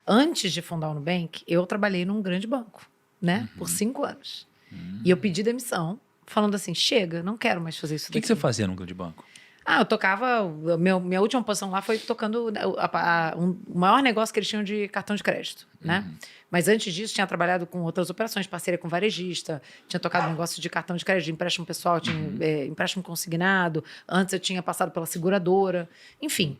antes de fundar o Nubank, eu trabalhei num grande banco, né? Por 5 anos. E eu pedi demissão, falando assim, chega, não quero mais fazer isso O que você fazia num grande banco? Eu tocava... Minha última posição lá foi tocando o maior negócio que eles tinham de cartão de crédito, né? Mas antes disso, tinha trabalhado com outras operações, parceria com varejista, tinha tocado negócio de cartão de crédito, de empréstimo pessoal, tinha empréstimo consignado. Antes eu tinha passado pela seguradora. Enfim,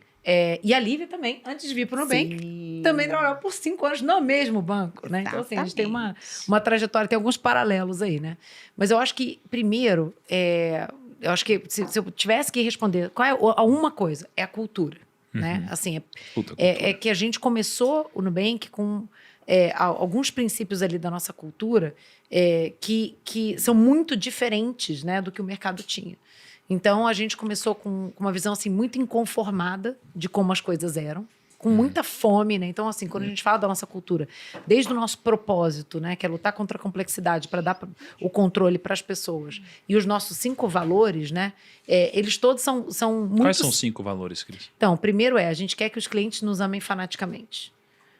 e a Lívia também, antes de vir para o Nubank, também trabalhava por 5 anos no mesmo banco, né? Então, assim, a gente tem uma trajetória, tem alguns paralelos aí, né? Mas eu acho que, primeiro, eu acho que se eu tivesse que responder, qual é uma coisa? É a cultura, né? Assim, é que a gente começou o Nubank com alguns princípios ali da nossa cultura que são muito diferentes, né, do que o mercado tinha. Então, a gente começou com uma visão assim, muito inconformada de como as coisas eram, com muita fome, né? Então, assim, quando a gente fala da nossa cultura, desde o nosso propósito, né, que é lutar contra a complexidade para dar o controle para as pessoas, e os nossos 5 valores, né, eles todos são muito... Quais são os 5 valores, Cris? Então, o primeiro a gente quer que os clientes nos amem fanaticamente.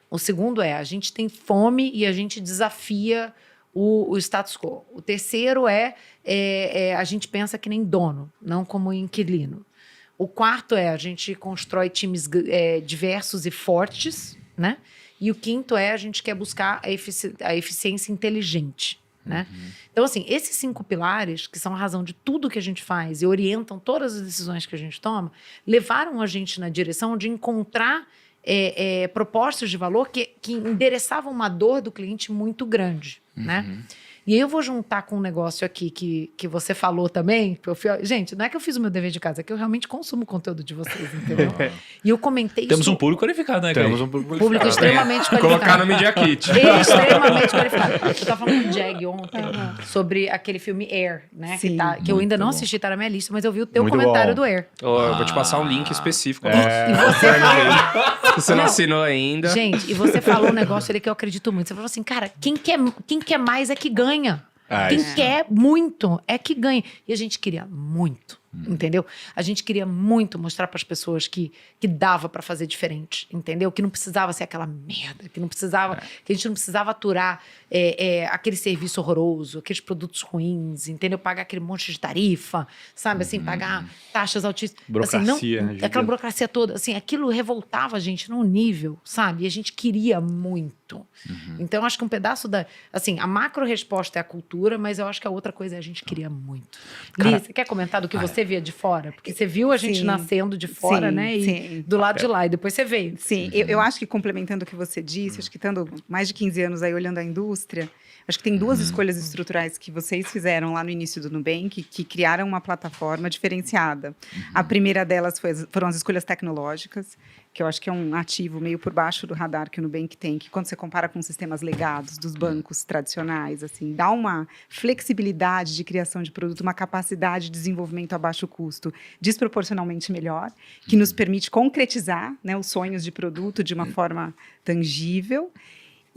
O segundo a gente tem fome e a gente desafia o status quo. O terceiro a gente pensa que nem dono, não como inquilino. O quarto a gente constrói times diversos e fortes, né? E o quinto a gente quer buscar a eficiência inteligente, né? Então, assim, esses 5 pilares, que são a razão de tudo que a gente faz e orientam todas as decisões que a gente toma, levaram a gente na direção de encontrar propostas de valor que endereçavam uma dor do cliente muito grande, né? E aí eu vou juntar com um negócio aqui que você falou também. Gente, não é que eu fiz o meu dever de casa, é que eu realmente consumo o conteúdo de vocês, entendeu? E eu comentei Temos isso... um público qualificado, né, Temos um público Público extremamente qualificado. Colocar no Media Kit. Extremamente qualificado. Eu estava falando com o Jag ontem sobre aquele filme Air, né? Sim. Que eu ainda não assisti, tá na minha lista, mas eu vi o teu comentário do Air. Eu vou te passar um link específico. E você Se você não assinou ainda. Gente, e você falou um negócio ali que eu acredito muito. Você falou assim, cara, quem quer mais é que ganha. Quem quer muito é que ganha. E a gente queria muito, entendeu? A gente queria muito mostrar para as pessoas que dava para fazer diferente, entendeu? Que não precisava ser aquela merda, que a gente não precisava aturar aquele serviço horroroso, aqueles produtos ruins, entendeu? Pagar aquele monte de tarifa, sabe? Assim, pagar taxas altíssimas. Burocracia, assim, né? aquela burocracia toda, assim, aquilo revoltava a gente num nível, sabe? E a gente queria muito. Então, acho que um pedaço assim, a macro resposta é a cultura, mas eu acho que a outra coisa é a gente queria muito. Li, você quer comentar do que você via de fora? Porque você viu a gente nascendo de fora, né? E do lado de lá, e depois você veio. Sim, eu acho que complementando o que você disse, acho que estando mais de 15 anos aí olhando a indústria, acho que tem 2 escolhas estruturais que vocês fizeram lá no início do Nubank, que criaram uma plataforma diferenciada. A primeira delas foram as escolhas tecnológicas, que eu acho que é um ativo meio por baixo do radar que o Nubank tem, que quando você compara com sistemas legados dos bancos tradicionais, assim, dá uma flexibilidade de criação de produto, uma capacidade de desenvolvimento a baixo custo desproporcionalmente melhor, que nos permite concretizar, né, os sonhos de produto de uma forma tangível.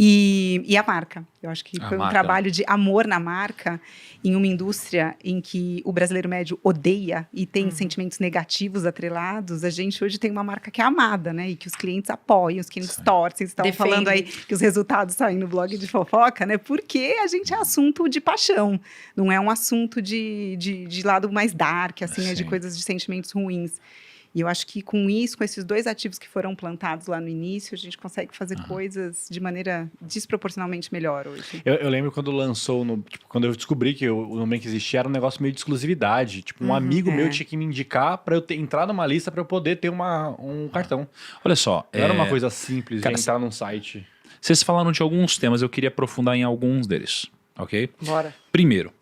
E a marca. Eu acho que foi um trabalho de amor na marca em uma indústria em que o brasileiro médio odeia e tem sentimentos negativos atrelados. A gente hoje tem uma marca que é amada, né? E que os clientes apoiam, os clientes torcem. Vocês estavam falando aí que os resultados saem no blog de fofoca, né? Porque a gente é assunto de paixão. Não é um assunto de lado mais dark, assim, de coisas de sentimentos ruins. E eu acho que com isso, com esses 2 ativos que foram plantados lá no início, a gente consegue fazer coisas de maneira desproporcionalmente melhor hoje. Eu lembro quando lançou, quando eu descobri que o Nubank existia, era um negócio meio de exclusividade. Tipo, um amigo meu tinha que me indicar para eu entrar numa lista para eu poder ter um cartão. Olha só. Não era uma coisa simples de entrar num site. Vocês falaram de alguns temas, eu queria aprofundar em alguns deles, ok? Bora. Primeiro,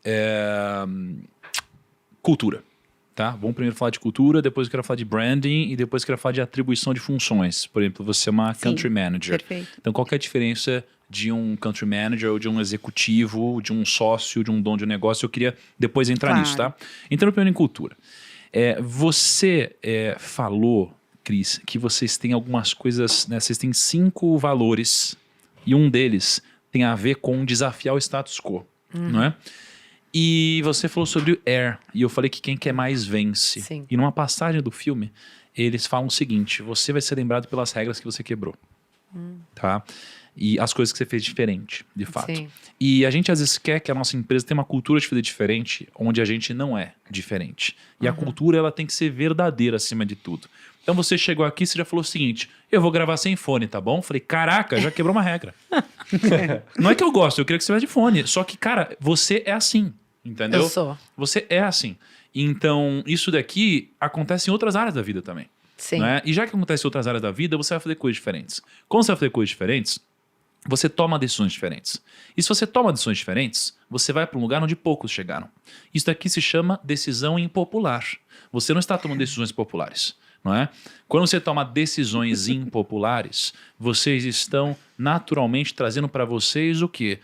cultura. Tá? Vamos primeiro falar de cultura, depois eu quero falar de branding e depois eu quero falar de atribuição de funções. Por exemplo, você é uma country manager. Perfeito. Então, qual que é a diferença de um country manager ou de um executivo, de um sócio, de um dono de negócio? Eu queria depois entrar nisso, tá? Entrando primeiro em cultura. Você falou, Cris, que vocês têm algumas coisas, né? Vocês têm 5 valores e um deles tem a ver com desafiar o status quo, não é? E você falou sobre o Air, e eu falei que quem quer mais vence. Sim. E numa passagem do filme, eles falam o seguinte: você vai ser lembrado pelas regras que você quebrou. tá? E as coisas que você fez diferente, de fato. Sim. E a gente às vezes quer que a nossa empresa tenha uma cultura de fazer diferente, onde a gente não é diferente. E a cultura, ela tem que ser verdadeira acima de tudo. Então você chegou aqui, você já falou o seguinte, eu vou gravar sem fone, tá bom? Falei, caraca, já quebrou uma regra. Não é que eu gosto, eu queria que você tivesse de fone. Só que, cara, você é assim, entendeu? Eu sou. Você é assim. Então, isso daqui acontece em outras áreas da vida também. Sim. Né? E já que acontece em outras áreas da vida, você vai fazer coisas diferentes. Quando você vai fazer coisas diferentes, você toma decisões diferentes. E se você toma decisões diferentes, você vai para um lugar onde poucos chegaram. Isso daqui se chama decisão impopular. Você não está tomando decisões populares, não é? Quando você toma decisões impopulares, vocês estão naturalmente trazendo para vocês o quê?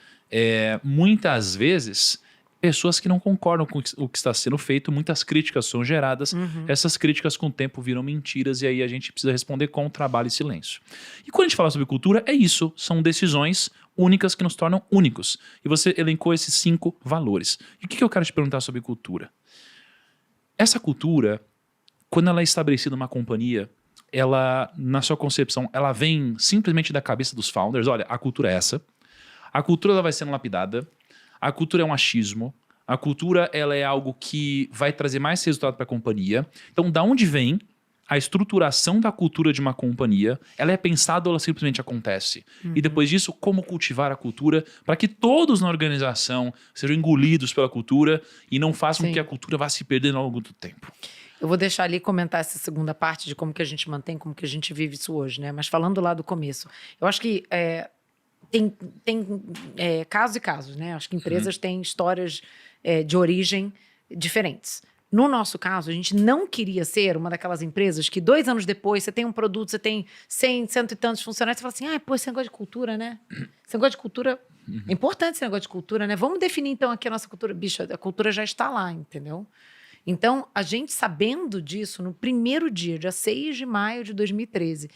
Muitas vezes, pessoas que não concordam com o que está sendo feito, muitas críticas são geradas, essas críticas com o tempo viram mentiras e aí a gente precisa responder com trabalho e silêncio. E quando a gente fala sobre cultura, é isso, são decisões únicas que nos tornam únicos. E você elencou esses 5 valores. E o que eu quero te perguntar sobre cultura? Essa cultura, quando ela é estabelecida numa companhia, ela, na sua concepção, ela vem simplesmente da cabeça dos founders, olha, a cultura é essa, a cultura ela vai sendo lapidada, a cultura é um achismo. A cultura ela é algo que vai trazer mais resultado para a companhia. Então, da onde vem a estruturação da cultura de uma companhia? Ela é pensada ou ela simplesmente acontece? E depois disso, como cultivar a cultura para que todos na organização sejam engolidos pela cultura e não façam com que a cultura vá se perdendo ao longo do tempo? Eu vou deixar ali comentar essa segunda parte de como que a gente mantém, como que a gente vive isso hoje, né? Mas falando lá do começo, eu acho que tem casos e casos, né? Acho que empresas têm histórias de origem diferentes. No nosso caso, a gente não queria ser uma daquelas empresas que 2 anos depois você tem um produto, você tem 100, cento e tantos funcionários, você fala assim, pô, esse negócio de cultura, né? Esse negócio de cultura, é importante esse negócio de cultura, né? Vamos definir então aqui a nossa cultura. Bicho, a cultura já está lá, entendeu? Então, a gente sabendo disso, no primeiro dia 6 de maio de 2013,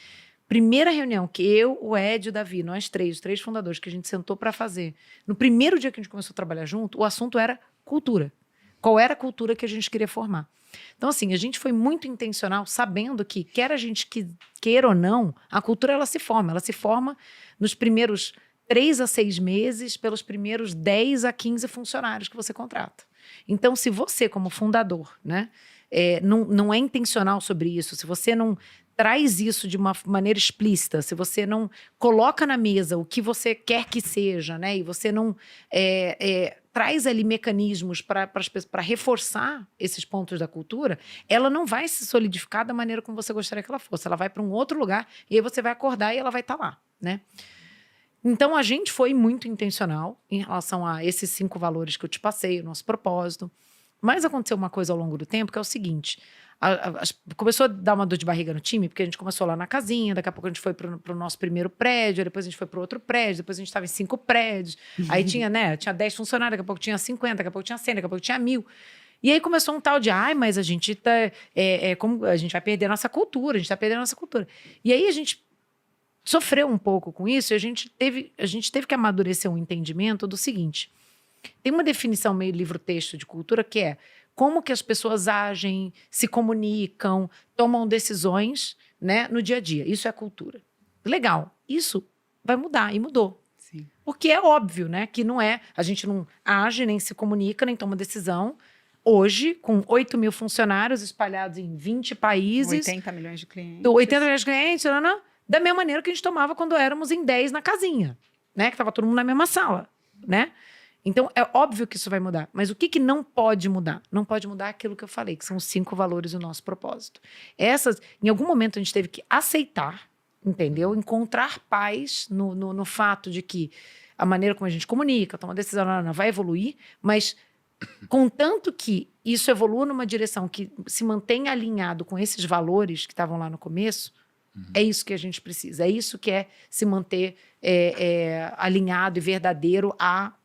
primeira reunião que eu, o Ed e o Davi, nós os 3 fundadores que a gente sentou para fazer, no primeiro dia que a gente começou a trabalhar junto, o assunto era cultura. Qual era a cultura que a gente queria formar? Então, assim, a gente foi muito intencional, sabendo que, quer a gente queira ou não, a cultura ela se forma. Ela se forma nos primeiros 3 a 6 meses, pelos primeiros 10 a 15 funcionários que você contrata. Então, se você, como fundador, né, não é intencional sobre isso, se você não traz isso de uma maneira explícita, se você não coloca na mesa o que você quer que seja, né, e você não traz ali mecanismos para reforçar esses pontos da cultura, ela não vai se solidificar da maneira como você gostaria que ela fosse. Ela vai para um outro lugar e aí você vai acordar e ela vai estar lá, né? Então, a gente foi muito intencional em relação a esses 5 valores que eu te passei, o nosso propósito. Mas aconteceu uma coisa ao longo do tempo, que é o seguinte, começou a dar uma dor de barriga no time, porque a gente começou lá na casinha, daqui a pouco a gente foi pro nosso primeiro prédio, depois a gente foi pro outro prédio, depois a gente estava em 5 prédios, aí tinha 10 funcionários, daqui a pouco tinha 50, daqui a pouco tinha 100, daqui a pouco tinha 1000. E aí começou um tal de, mas a gente como a gente vai perder a nossa cultura, a gente tá perdendo a nossa cultura. E aí a gente sofreu um pouco com isso e a gente teve que amadurecer um entendimento do seguinte, tem uma definição meio livro-texto de cultura que é como que as pessoas agem, se comunicam, tomam decisões, né, no dia a dia. Isso é cultura. Legal. Isso vai mudar e mudou. Sim. Porque é óbvio, né, que a gente não age, nem se comunica, nem toma decisão. Hoje, com 8 mil funcionários espalhados em 20 países. 80 milhões de clientes. 80 milhões de clientes, da mesma maneira que a gente tomava quando éramos em 10 na casinha, né? Que estava todo mundo na mesma sala, né? Então, é óbvio que isso vai mudar. Mas o que não pode mudar? Não pode mudar aquilo que eu falei, que são os 5 valores do nosso propósito. Em algum momento, a gente teve que aceitar, entendeu? Encontrar paz no fato de que a maneira como a gente comunica, toma decisão, vai evoluir, mas contanto que isso evolua numa direção que se mantenha alinhado com esses valores que estavam lá no começo, é isso que a gente precisa, é isso que é se manter alinhado e verdadeiro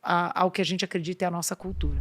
ao que a gente acredita é a nossa cultura.